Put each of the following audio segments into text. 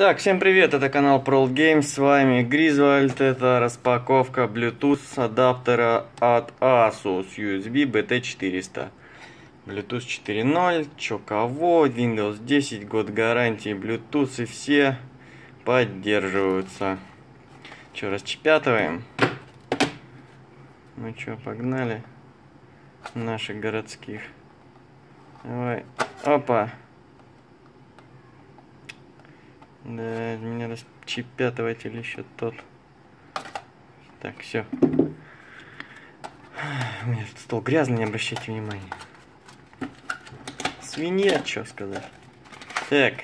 Так, всем привет, это канал Prold Games, с вами Гризвальд, это распаковка Bluetooth адаптера от Asus USB BT400. Bluetooth 4.0, чё кого, Windows 10, год гарантии, Bluetooth и все поддерживаются. Чё, расчепятываем? Ну чё, погнали наших городских. Давай, опа. Да, меня расчепятыватель еще тот. Так, все. У меня тут стол грязный, не обращайте внимания. Свинья, что сказать. Так.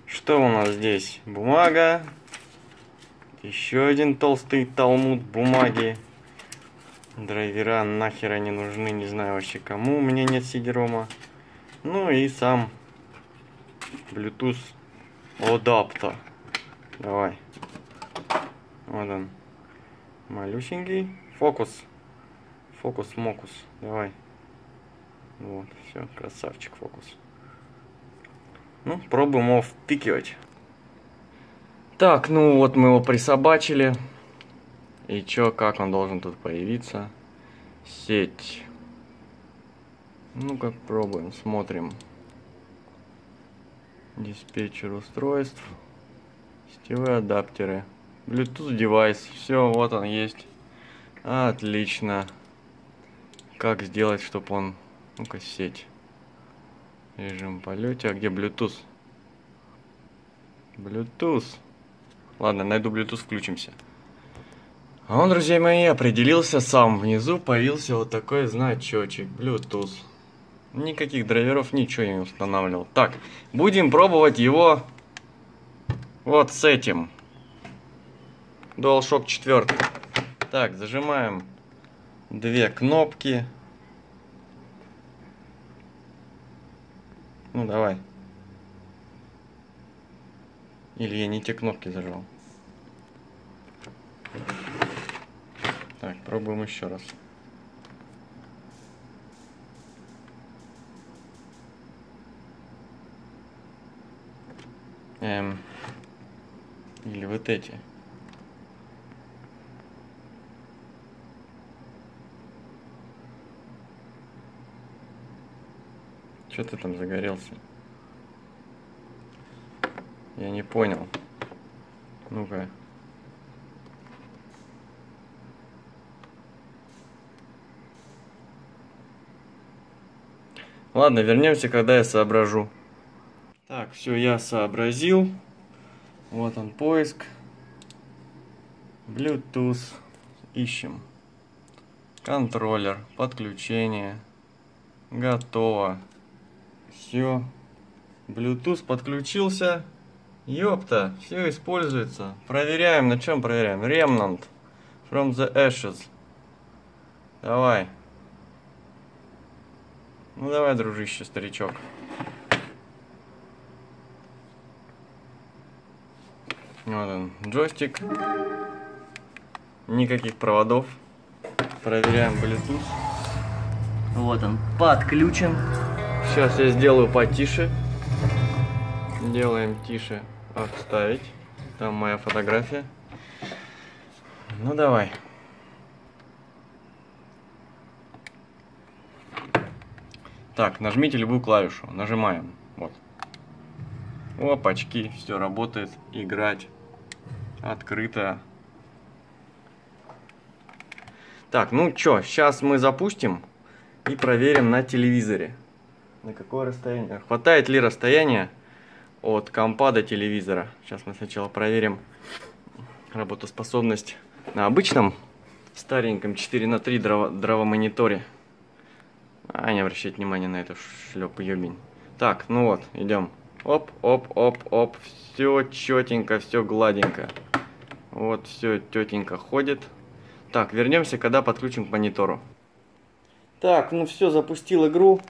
Что у нас здесь? Бумага. Еще один толстый талмуд бумаги. Драйвера нахера не нужны, не знаю вообще кому. У меня нет CD-ROM. Ну и сам Bluetooth адаптер. Давай. Вот он. Малюсенький. Фокус. Фокус-мокус. Давай. Вот, все, красавчик фокус. Ну, пробуем его втыкивать. Так, ну вот мы его присобачили. И чё, как он должен тут появиться? Сеть. Ну-ка, пробуем, смотрим. Диспетчер устройств. Сетевые адаптеры. Bluetooth девайс. Все, вот он есть. Отлично. Как сделать, чтобы он... Ну-ка, сеть. Режим полете. А где Bluetooth? Bluetooth. Ладно, найду Bluetooth, включимся. А он, друзья мои, определился сам. Внизу появился вот такой значочек. Bluetooth. Никаких драйверов, ничего я не устанавливал. Так, будем пробовать его вот с этим. DualShock 4. Так, зажимаем две кнопки. Ну, давай. Или я не те кнопки зажал. Так, пробуем еще раз. Или вот эти. Что ты там загорелся? Я не понял. Ну-ка. Ладно, вернемся, когда я соображу. Так, все, я сообразил. Вот он, поиск. Bluetooth. Ищем. Контроллер. Подключение. Готово. Все. Bluetooth подключился. Ёпта, все используется. Проверяем, на чем проверяем? Remnant. From the ashes. Давай. Ну давай, дружище, старичок. Вот он, джойстик. Никаких проводов. Проверяем Bluetooth. Вот он, подключен. Сейчас я сделаю потише. Делаем тише. Отставить. Там моя фотография. Ну давай. Так, нажмите любую клавишу. Нажимаем. Вот. Опачки, все работает. Играть. Открыто. Так, ну чё, сейчас мы запустим и проверим на телевизоре. На какое расстояние? Хватает ли расстояние от компа до телевизора? Сейчас мы сначала проверим работоспособность на обычном стареньком 4:3 дровомониторе. Не обращайте внимания на эту шлепу ёбень. Так, ну вот, идем. Оп, оп, оп, оп. Все четенько, все гладенько. Вот, все тетенько ходит. Так, вернемся, когда подключим к монитору. Так, ну все, запустил игру.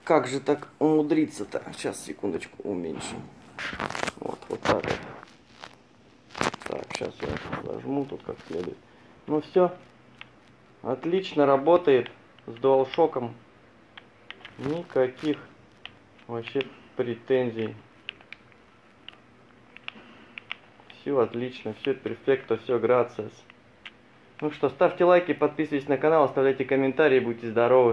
Как же так умудриться-то? Сейчас, секундочку, уменьшим. Вот так вот. Так, сейчас я зажму тут как следует. Ну все. Отлично работает с DualShock'ом. Никаких вообще претензий. Все отлично, все перфекто, все грациас. Ну что, ставьте лайки, подписывайтесь на канал, оставляйте комментарии, будьте здоровы.